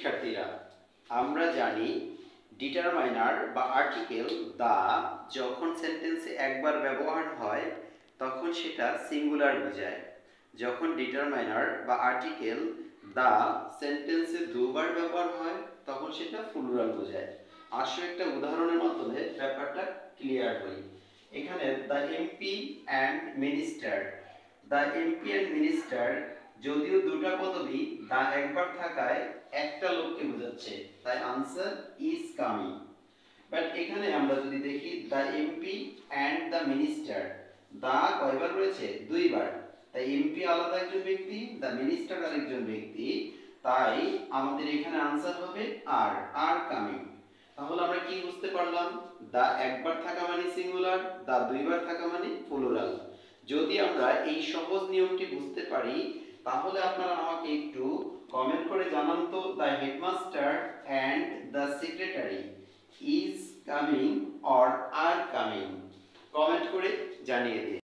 শিক্ষার্থীরা, আমরা জানি ডিটারমাইনার বা আর্টিকেল দা যখন সেন্টেন্সে একবার ব্যবহার হয় তখন সেটা সিঙ্গুলার বোঝায়। যখন ডিটারমাইনার বা আর্টিকেল দা সেন্টেন্সে দুবার ব্যবহার হয় তখন সেটা প্লুরাল বোঝায়। আসো একটা উদাহরণের মাধ্যমে ব্যাপারটা ক্লিয়ার হই। এখানে the MP and minister, the MP and minister যদিও দুটা পদবি দা একবার থাকায় একটা লোককে বোঝাচ্ছে, তাই আনসার ইজ কামিং। বাট এখানে আমরা যদি দেখি the MP and the minister, দা কয়বার রয়েছে? দুইবার, তাই এমপি আলাদা একজন ব্যক্তি, দ্য মিনিস্টার আরেকজন ব্যক্তি, তাই আমাদের এখানে আনসার হবে আর কামিং। তাহলে আমরা কি বুঝতে পারলাম? দা একবার থাকা মানে সিঙ্গুলার, দা দুইবার থাকা মানে প্লুরাল। যদি আমরা এই সহজ নিয়মটি বুঝতে পারি তাহলে আপনারা আমাকে একটু কমেন্ট করে জানান তো, the headmaster and the secretary is coming or are coming, comment করে জানিয়ে দিন।